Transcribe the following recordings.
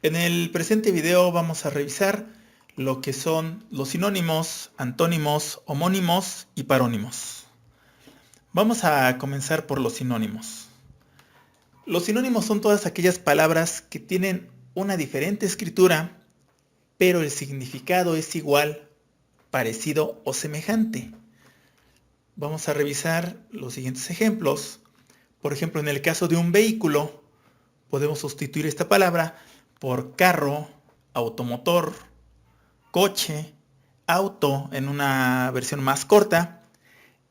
En el presente video vamos a revisar lo que son los sinónimos, antónimos, homónimos y parónimos. Vamos a comenzar por los sinónimos. Los sinónimos son todas aquellas palabras que tienen una diferente escritura, pero el significado es igual, parecido o semejante. Vamos a revisar los siguientes ejemplos. Por ejemplo, en el caso de un vehículo, podemos sustituir esta palabra por carro, automotor, coche, auto en una versión más corta,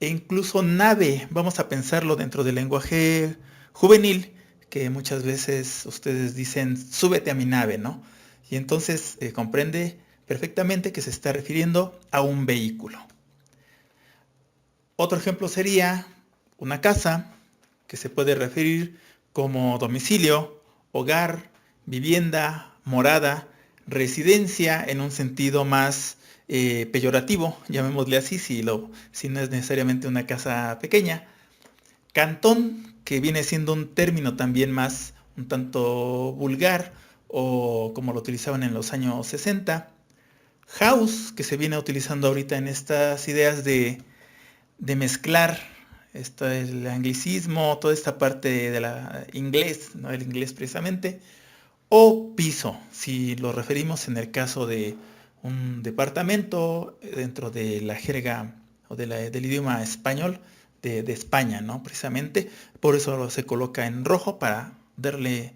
e incluso nave. Vamos a pensarlo dentro del lenguaje juvenil, que muchas veces ustedes dicen, súbete a mi nave, ¿no? Y entonces comprende perfectamente que se está refiriendo a un vehículo. Otro ejemplo sería una casa, que se puede referir como domicilio, hogar, vivienda, morada, residencia en un sentido más peyorativo, llamémosle así, si no es necesariamente una casa pequeña. Cantón, que viene siendo un término también más un tanto vulgar, o como lo utilizaban en los años 60. House, que se viene utilizando ahorita en estas ideas de mezclar el anglicismo, toda esta parte de la inglés, no el inglés precisamente, o piso, si lo referimos en el caso de un departamento dentro de la jerga o del idioma español de España, ¿no? Precisamente, por eso se coloca en rojo para darle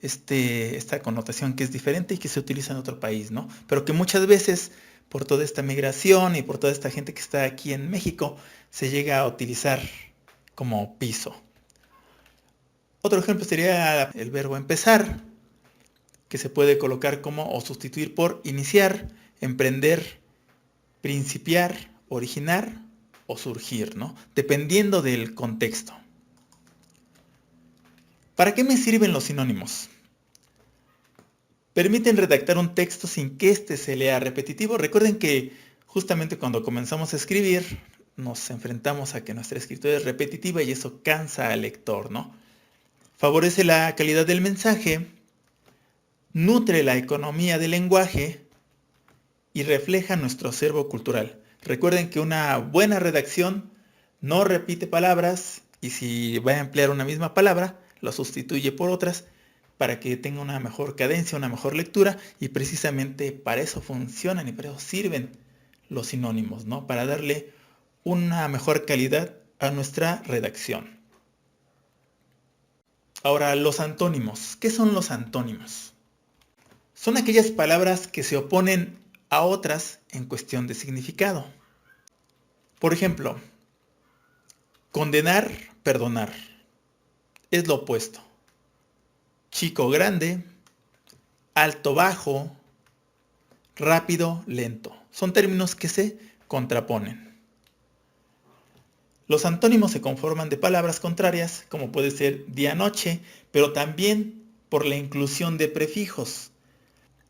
esta connotación que es diferente y que se utiliza en otro país, ¿no? Pero que muchas veces, por toda esta migración y por toda esta gente que está aquí en México, se llega a utilizar como piso. Otro ejemplo sería el verbo empezar, que se puede colocar como o sustituir por iniciar, emprender, principiar, originar o surgir, ¿no? Dependiendo del contexto. ¿Para qué me sirven los sinónimos? Permiten redactar un texto sin que éste se lea repetitivo. Recuerden que justamente cuando comenzamos a escribir nos enfrentamos a que nuestra escritura es repetitiva y eso cansa al lector, ¿no? Favorece la calidad del mensaje, nutre la economía del lenguaje y refleja nuestro acervo cultural. Recuerden que una buena redacción no repite palabras y si va a emplear una misma palabra, lo sustituye por otras para que tenga una mejor cadencia, una mejor lectura, y precisamente para eso funcionan y para eso sirven los sinónimos, ¿no? Para darle una mejor calidad a nuestra redacción. Ahora, los antónimos. ¿Qué son los antónimos? Son aquellas palabras que se oponen a otras en cuestión de significado. Por ejemplo, condenar, perdonar. Es lo opuesto. Chico, grande. Alto, bajo. Rápido, lento. Son términos que se contraponen. Los antónimos se conforman de palabras contrarias, como puede ser día-noche, pero también por la inclusión de prefijos.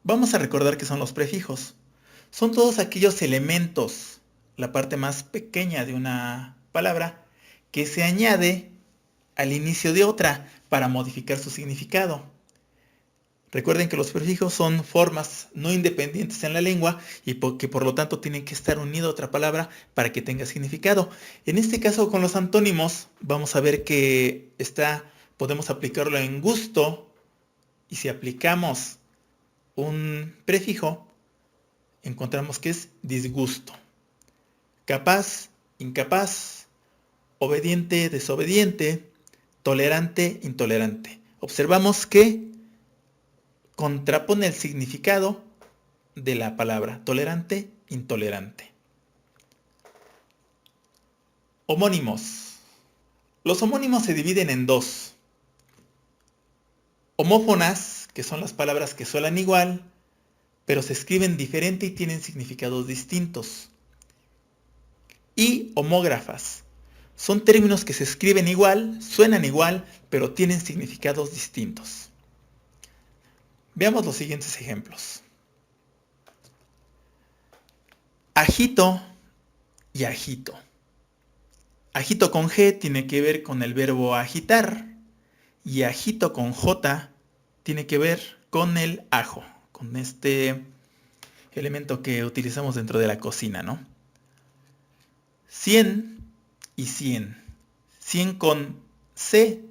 Vamos a recordar qué son los prefijos. Son todos aquellos elementos, la parte más pequeña de una palabra, que se añade al inicio de otra para modificar su significado. Recuerden que los prefijos son formas no independientes en la lengua y que por lo tanto tienen que estar unidos a otra palabra para que tenga significado. En este caso con los antónimos vamos a ver que podemos aplicarlo en gusto, y si aplicamos un prefijo encontramos que es disgusto. Capaz, incapaz, obediente, desobediente, tolerante, intolerante. Observamos que contrapone el significado de la palabra tolerante, intolerante. Homónimos. Los homónimos se dividen en dos. Homófonas, que son las palabras que suenan igual, pero se escriben diferente y tienen significados distintos. Y homógrafas. Son términos que se escriben igual, suenan igual, pero tienen significados distintos. Veamos los siguientes ejemplos. Agito y agito. Agito con G tiene que ver con el verbo agitar y agito con J tiene que ver con el ajo, con este elemento que utilizamos dentro de la cocina, ¿no? 100 y 100. 100 con C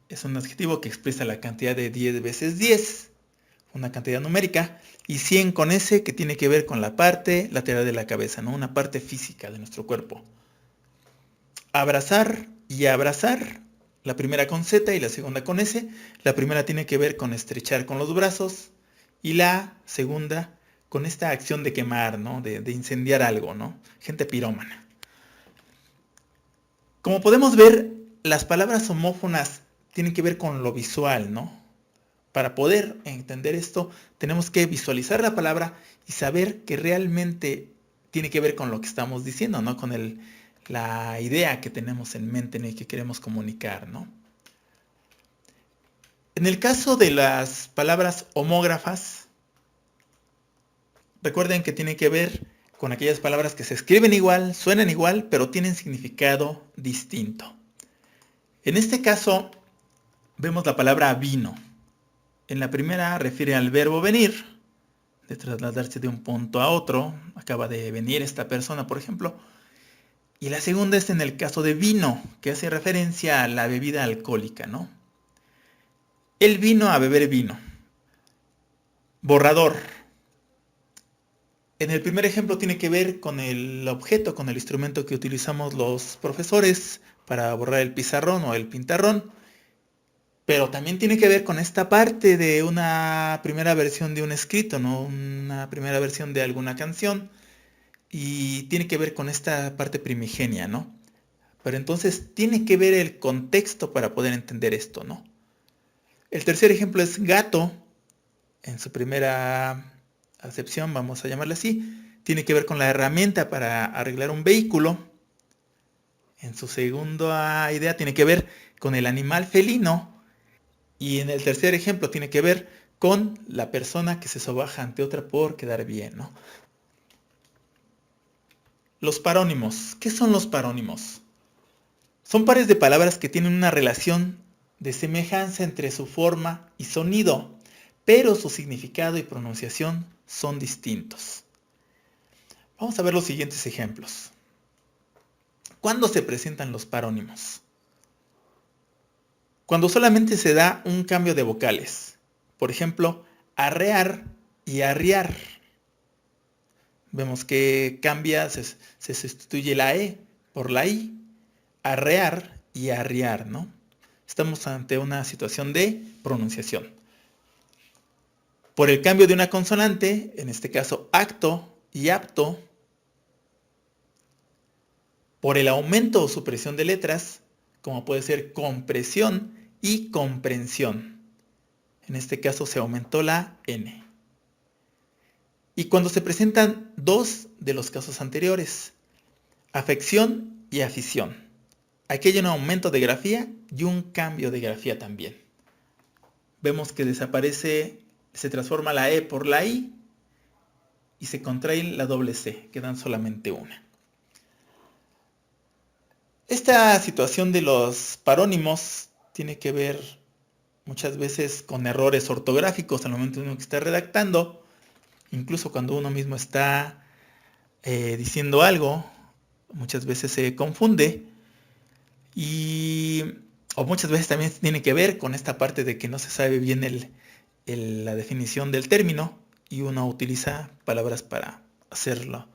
es un adjetivo que expresa la cantidad de 10 veces 10, una cantidad numérica, y 100 con S que tiene que ver con la parte lateral de la cabeza, ¿no? Una parte física de nuestro cuerpo. Abrazar y abrazar, la primera con Z y la segunda con S. La primera tiene que ver con estrechar con los brazos y la segunda con esta acción de quemar, ¿no? De incendiar algo, ¿no? Gente pirómana. Como podemos ver, las palabras homófonas tienen que ver con lo visual, ¿no? Para poder entender esto, tenemos que visualizar la palabra y saber que realmente tiene que ver con lo que estamos diciendo, ¿no? Con la idea que tenemos en mente, ¿no? Y que queremos comunicar, ¿no? En el caso de las palabras homógrafas, recuerden que tiene que ver con aquellas palabras que se escriben igual, suenan igual, pero tienen significado distinto. En este caso, vemos la palabra vino. En la primera refiere al verbo venir, de trasladarse de un punto a otro. Acaba de venir esta persona, por ejemplo. Y la segunda es en el caso de vino, que hace referencia a la bebida alcohólica, ¿no? Él vino a beber vino. Borrador. En el primer ejemplo tiene que ver con el objeto, con el instrumento que utilizamos los profesores para borrar el pizarrón o el pintarrón. Pero también tiene que ver con esta parte de una primera versión de un escrito, ¿no? Una primera versión de alguna canción. Y tiene que ver con esta parte primigenia, ¿no? Pero entonces tiene que ver el contexto para poder entender esto, ¿no? El tercer ejemplo es gato. En su primera acepción, vamos a llamarla así, tiene que ver con la herramienta para arreglar un vehículo. En su segunda idea tiene que ver con el animal felino. Y en el tercer ejemplo tiene que ver con la persona que se sobaja ante otra por quedar bien, ¿no? Los parónimos. ¿Qué son los parónimos? Son pares de palabras que tienen una relación de semejanza entre su forma y sonido, pero su significado y pronunciación son distintos. Vamos a ver los siguientes ejemplos. ¿Cuándo se presentan los parónimos? Cuando solamente se da un cambio de vocales. Por ejemplo, arrear y arriar. Vemos que cambia, se sustituye la E por la I. Arrear y arriar, ¿no? Estamos ante una situación de pronunciación. Por el cambio de una consonante, en este caso acto y apto. Por el aumento o supresión de letras, como puede ser compresión y comprensión. En este caso se aumentó la N. Y cuando se presentan dos de los casos anteriores, afección y afición. Aquí hay un aumento de grafía y un cambio de grafía también. Vemos que desaparece, se transforma la E por la I y se contrae la doble C, quedan solamente una. Esta situación de los parónimos tiene que ver muchas veces con errores ortográficos al momento de uno que está redactando, incluso cuando uno mismo está diciendo algo, muchas veces se confunde o muchas veces también tiene que ver con esta parte de que no se sabe bien la definición del término y uno utiliza palabras para hacerlo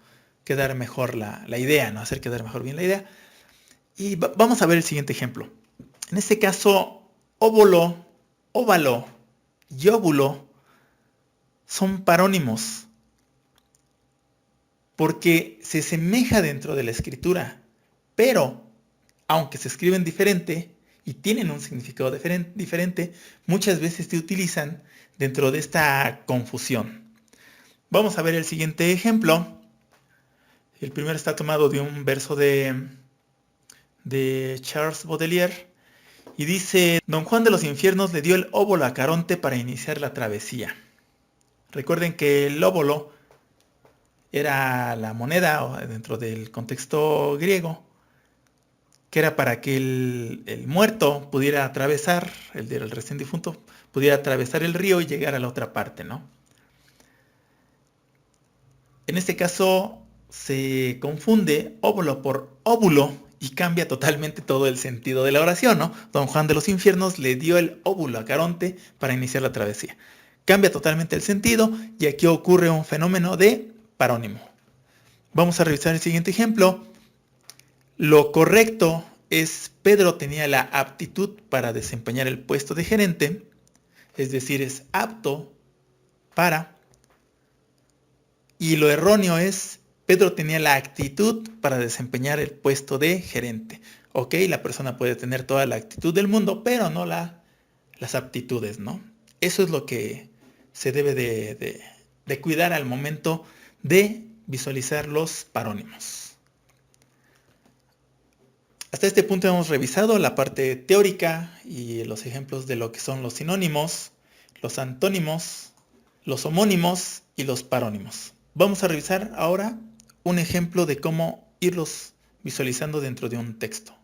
quedar mejor la idea, ¿no? Hacer quedar mejor bien la idea. Y vamos a ver el siguiente ejemplo. En este caso, óvulo, óvalo y óvulo son parónimos porque se semeja dentro de la escritura, pero aunque se escriben diferente y tienen un significado diferente, muchas veces se utilizan dentro de esta confusión. Vamos a ver el siguiente ejemplo. El primero está tomado de un verso de Charles Baudelaire y dice: Don Juan de los Infiernos le dio el óvulo a Caronte para iniciar la travesía. Recuerden que el óvulo era la moneda dentro del contexto griego que era para que el muerto pudiera atravesar, el recién difunto, pudiera atravesar el río y llegar a la otra parte, ¿no? En este caso se confunde óvulo por óvulo y cambia totalmente todo el sentido de la oración, ¿no? Don Juan de los Infiernos le dio el óvulo a Caronte para iniciar la travesía. Cambia totalmente el sentido y aquí ocurre un fenómeno de parónimo. Vamos a revisar el siguiente ejemplo. Lo correcto es Pedro tenía la aptitud para desempeñar el puesto de gerente, es decir, es apto para. Y lo erróneo es Pedro tenía la actitud para desempeñar el puesto de gerente. Ok, la persona puede tener toda la actitud del mundo, pero no las aptitudes, ¿no? Eso es lo que se debe de cuidar al momento de visualizar los parónimos. Hasta este punto hemos revisado la parte teórica y los ejemplos de lo que son los sinónimos, los antónimos, los homónimos y los parónimos. Vamos a revisar ahora un ejemplo de cómo irlos visualizando dentro de un texto.